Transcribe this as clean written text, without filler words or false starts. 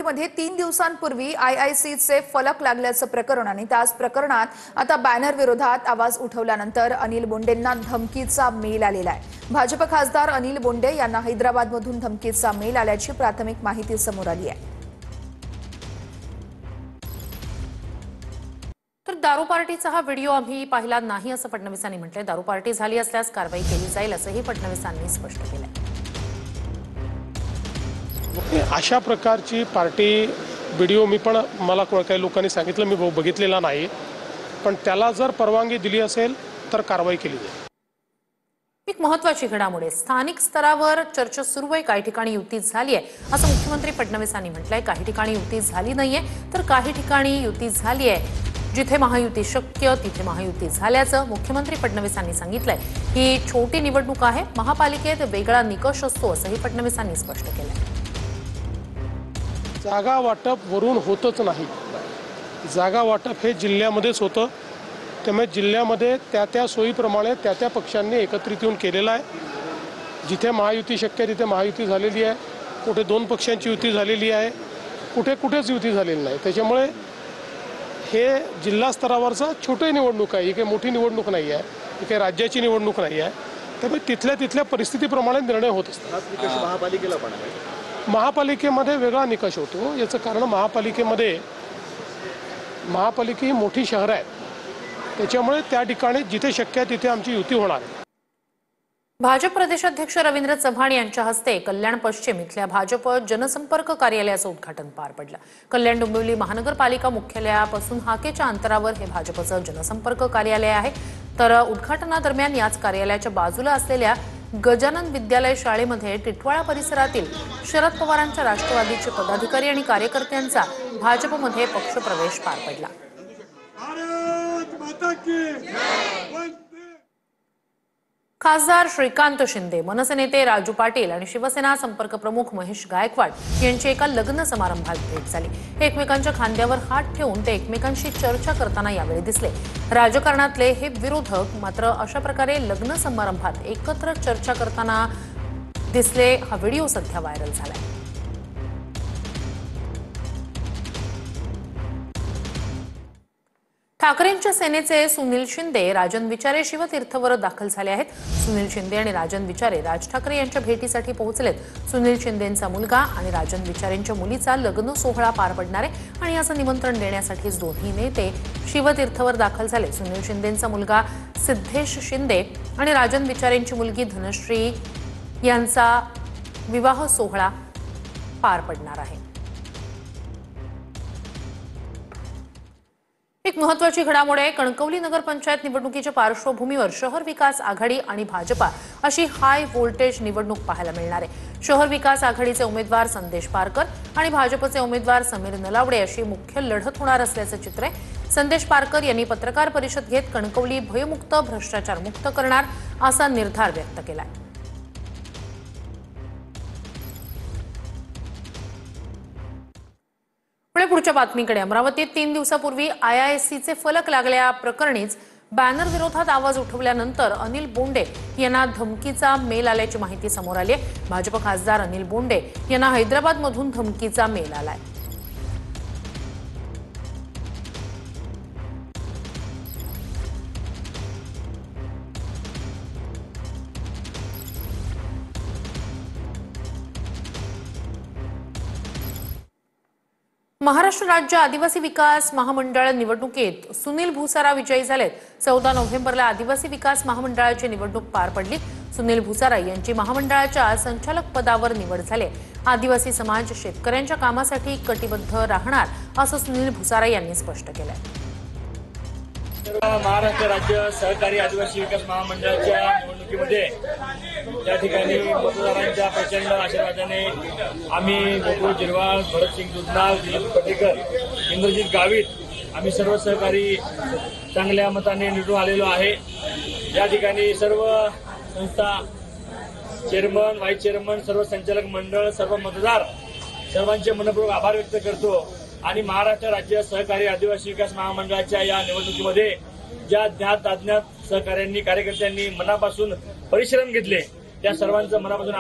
नागपूरमध्ये 3 दिवसांपूर्वी आयआयसीचे फलक लागल्याचं प्रकरण आणि त्याच प्रकरणात आता बॅनर विरोधात आवाज उठवल्यानंतर अनिल बोंडेंना धमकीचा मेल आलेला आहे। भाजप खासदार अनिल बोंडे यांना हैदराबादमधून धमकीचा मेल आल्याची प्राथमिक माहिती समोर आली आहे। तर दारू पार्टीचा हा व्हिडिओ आम्ही पाहिला नाही असं फडणवीसांनी म्हटलंय। दारू पार्टी झाली असल्यास कारवाई केली जाईल असंही फडणवीसांनी स्पष्ट केलंय। अशा प्रकारची पार्टी व्हिडिओ मला काही लोकांनी सांगितलं, मी बघितलेला नाही, पण त्याला जर परवानगी दिली असेल तर कारवाई केली जाईल। एक महत्त्वाची घडामोड, स्थानिक स्तरावर चर्चा सुरू आहे। काही ठिकाणी युती झाली आहे असं मुख्यमंत्री फडणवीसांनी म्हटलंय। काही ठिकाणी युती झाली नाहीये तर काही ठिकाणी युती झाली आहे। जिथे महायुती शक्य तिथे महायुती झाल्याचं मुख्यमंत्री फडणवीसांनी सांगितलंय। ही छोटी निवडणूक आहे, महापालिकेत वेगळा निकष असतो असंही फडणवीसांनी स्पष्ट केलंय। जागा वाटप वरून होतच नाही, जागा वाटप हे जिल्ह्यामध्येच होतं। त्यामुळे जिल्ह्यामध्ये त्या सोयीप्रमाणे त्या पक्षांनी एकत्रित येऊन केलेलं आहे। जिथे महायुती शक्य तिथे महायुती झालेली आहे, कुठे 2 पक्षांची युती झालेली आहे, कुठेच युती झालेली नाही। त्याच्यामुळे हे जिल्हा स्तरावरचा छोटी निवडणूक आहे, ही काही मोठी निवडणूक नाही आहे, ही काही राज्याची निवडणूक नाही आहे। त्यामुळे तिथल्या परिस्थितीप्रमाणे निर्णय होत असतात। महापालिकेला पण आहे, महापालिकेमध्ये वेगळा निकष होतो। याचं कारण महापालिकेमध्ये ही मोठी शहरं आहेत, त्याच्यामुळे त्या ठिकाणी जिथे शक्य आहे तिथे आमची युती होणार आहे। भाजप प्रदेशाध्यक्ष रवींद्र चव्हाण यांच्या हस्ते कल्याण पश्चिम इथल्या भाजप जनसंपर्क कार्यालयाचं उद्घाटन पार पडलं। कल्याण डोंबिवली महानगरपालिका मुख्यालयापासून हाकेच्या अंतरावर हे भाजपचं जनसंपर्क कार्यालय आहे। तर उद्घाटनादरम्यान याच कार्यालयाच्या बाजूला असलेल्या गजानन विद्यालय शाळेमध्ये टिटवाळा परिसरातील शरद पवारांच्या राष्ट्रवादीचे पदाधिकारी आणि कार्यकर्त्यांचा भाजपमध्ये पक्षप्रवेश पार पडला। खासदार श्रीकांत शिंदे, मनसे नेते राजू पाटील आणि शिवसेना संपर्क प्रमुख महेश गायकवाड यांची एका लग्न समारंभात भेट झाली। एकमेकांच्या खांद्यावर हात ठेवून ते एकमेकांशी चर्चा करताना यावेळी दिसले। राजकारणातले हे विरोधक मात्र अशा प्रकारे लग्न समारंभात एकत्र चर्चा करताना दिसले। हा व्हिडिओ सध्या व्हायरल झालाय। ठाकरेंच्या सेनेचे सुनील शिंदे, राजन विचारे शिवतीर्थवर दाखल झाले आहेत। सुनील शिंदे आणि राजन विचारे राज ठाकरे यांच्या भेटीसाठी पोहोचलेत। सुनील शिंदेंचा मुलगा आणि राजन विचारेंच्या मुलीचा लग्न सोहळा पार पडणार आहे आणि याचं निमंत्रण देण्यासाठीच दोन्ही नेते शिवतीर्थवर दाखल झाले। सुनील शिंदेंचा मुलगा सिद्धेश शिंदे आणि राजन विचारेंची मुलगी धनश्री यांचा विवाह सोहळा पार पडणार आहे। एक महत्त्वाची घडामोड आहे। कणकवली नगरपंचायत निवडणुकीच्या पार्श्वभूमीवर शहर विकास आघाडी आणि भाजपा अशी हाय व्होल्टेज निवडणूक पाहायला मिळणार आहे। शहर विकास आघाडीचे उमेदवार संदेश पारकर आणि भाजपचे उमेदवार समीर नलावडे अशी मुख्य लढत होणार असल्याचं चित्र आहे। संदेश पारकर यांनी पत्रकार परिषद घेत कणकवली भयमुक्त, भ्रष्टाचार मुक्त करणार असा निर्धार व्यक्त केलाय। पुढच्या बातमीकडे, अमरावतीत 3 दिवसापूर्वी आयआयसीचे फलक लागल्या प्रकरणीच बॅनर विरोधात आवाज उठवल्यानंतर अनिल बोंडे यांना धमकीचा मेल आल्याची माहिती समोर आली आहे। भाजप खासदार अनिल बोंडे यांना हैदराबादमधून धमकीचा मेल आलाय। महाराष्ट्र राज्य आदिवासी विकास महामंडळ निवडणुकीत सुनील भुसारा विजयी झालेत। 14 नोव्हेंबरला आदिवासी विकास महामंडळाची निवडणूक पार पडली। सुनील भुसारा यांची महामंडळाच्या संचालक पदावर निवड झाली। आदिवासी समाज शेतकऱ्यांच्या कामासाठी कटिबद्ध राहणार असं सुनील भुसारा यांनी स्पष्ट केलंय। महाराष्ट्र राज्य सहकारी आदिवासी विकास महामंडळाच्या निवडणुकीमध्ये त्या ठिकाणी मतदारांच्या प्रचंड आशीर्वादाने आम्ही गोकुळ जिरवाळ, भरतसिंग दुधनाल, दिलीप पटेकर, इंद्रजित गावित आम्ही सर्व सहकारी चांगल्या मताने निवडून आलेलो आहे। या ठिकाणी सर्व संस्था, चेअरमन, व्हाईस चेअरमन, सर्व संचालक मंडळ, सर्व मतदार सर्वांचे मनपूर्वक आभार व्यक्त करतो। आणि महाराष्ट्र राज्य सहकारी आदिवासी विकास महामंडळाच्या या निवडणुकीमध्ये ज्या ज्ञात अज्ञात सहकाऱ्यांनी, कार्यकर्त्यांनी मनापासून परिश्रम घेतले त्या सर्वांचं मनापासून